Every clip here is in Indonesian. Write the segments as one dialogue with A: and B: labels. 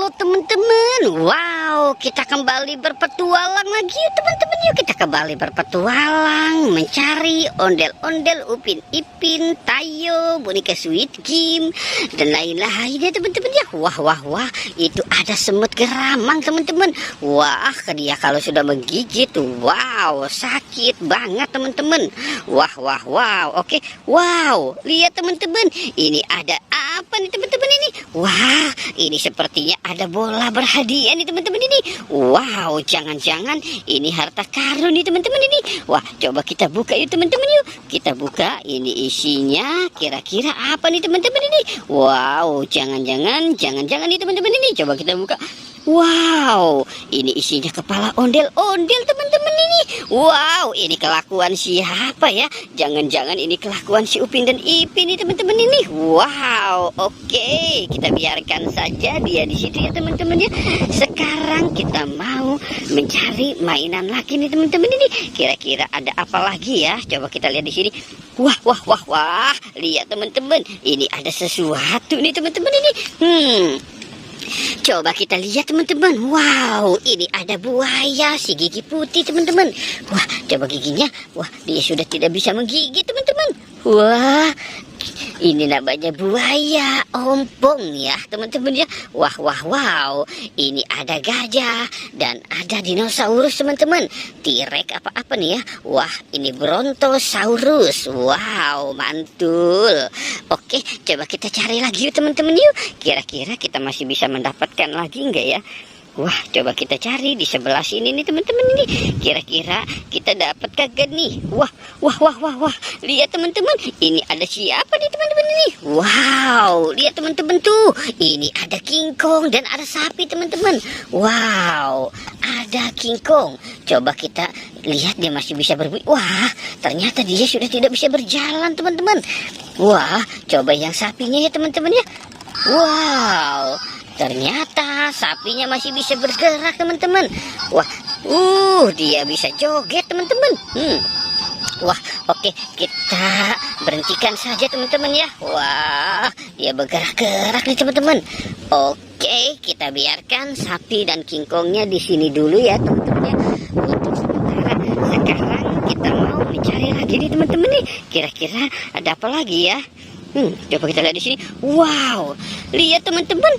A: Halo teman-teman, wow, kita kembali berpetualang lagi yuk teman-teman. Yuk kita kembali berpetualang mencari ondel-ondel, Upin Ipin, Tayo, boneka Sweet Kim, dan lain-lain ya teman-teman ya. Wah, itu ada semut geramang teman-teman. Wah, dia kalau sudah menggigit, wow, sakit banget teman-teman. Wah, oke, wow, lihat teman-teman, ini ada apa nih teman-teman ini? Wah, ini sepertinya ada bola berhadiah nih teman-teman ini. Wow, jangan-jangan ini harta karun nih teman-teman ini. Wah, coba kita buka yuk teman-teman yuk. Kita buka, ini isinya kira-kira apa nih teman-teman ini? Wow, jangan-jangan nih teman-teman ini. Coba kita buka. Wow, ini isinya kepala ondel-ondel teman-teman ini. Wow, ini kelakuan siapa ya? Jangan-jangan ini kelakuan si Upin dan Ipin nih teman-teman ini. Wow, oke, kita biarkan saja dia di situ ya teman-teman ya. Sekarang kita mau mencari mainan lagi nih teman-teman ini. Kira-kira ada apa lagi ya? Coba kita lihat di sini. Wah, lihat teman-teman, ini ada sesuatu nih teman-teman ini. Coba kita lihat teman-teman. Wow, ini ada buaya si gigi putih teman-teman. Wah, coba giginya. Wah, dia sudah tidak bisa menggigit teman-teman. Wah, ini namanya buaya ompong ya teman-teman ya. Wow, ini ada gajah dan ada dinosaurus teman-teman. T-Rex apa nih ya. Wah, ini Brontosaurus. Wow, mantul. Oke, coba kita cari lagi yuk teman-teman yuk. Kira-kira kita masih bisa mendapatkan lagi enggak ya? Wah, coba kita cari di sebelah sini nih teman-teman ini. Kira-kira kita dapat kagak nih? Wah. Lihat teman-teman, ini ada siapa nih teman-teman ini? Wow, lihat teman-teman tuh. Ini ada King Kong dan ada sapi teman-teman. Wow, ada King Kong. Coba kita lihat dia masih bisa berbunyi. Wah, ternyata dia sudah tidak bisa berjalan teman-teman. Wah, coba yang sapinya ya teman-teman ya. Wow, ternyata sapinya masih bisa bergerak teman-teman. Wah, dia bisa joget teman-teman. Wah, oke, kita berhentikan saja teman-teman ya. Wah, dia bergerak-gerak nih teman-teman. Oke, kita biarkan sapi dan King Kongnya di sini dulu ya teman-teman ya. Untuk sementara, sekarang kita mau mencari lagi nih teman-teman nih. Kira-kira ada apa lagi ya? Coba kita lihat di sini. Wow, lihat teman-teman.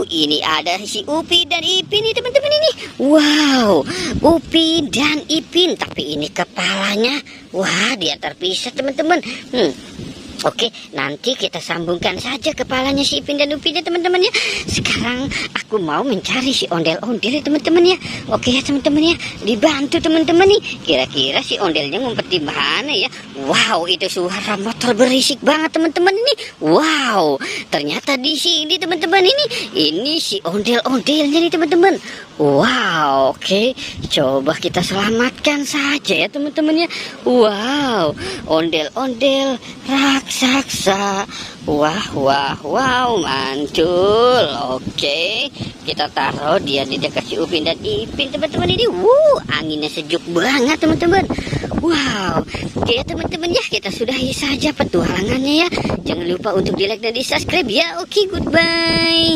A: Ini ada si Upin dan Ipin nih teman-teman ini. Wow, Upin dan Ipin, tapi ini kepalanya. Wah, dia terpisah teman-teman. Oke, nanti kita sambungkan saja kepalanya si Ipin dan Upin ya teman-teman ya. Sekarang aku mau mencari si ondel-ondel ya teman-teman ya. Oke ya teman-teman ya, dibantu teman-teman nih. Kira-kira si ondelnya ngumpet di mana ya? Wow, itu suara motor berisik banget teman-teman ini. Wow, ternyata di sini teman-teman ini. Ini si ondel-ondelnya nih teman-teman. Wow, oke, coba kita selamatkan saja ya teman-teman ya. Wow, ondel-ondel raksasa. Wow, mantul. Oke, kita taruh dia di dekat si Upin dan Ipin teman-teman ini. Anginnya sejuk banget teman-teman. Wow, oke ya teman-teman ya, kita sudahi saja petualangannya ya. Jangan lupa untuk di like dan di subscribe ya. Oke, goodbye.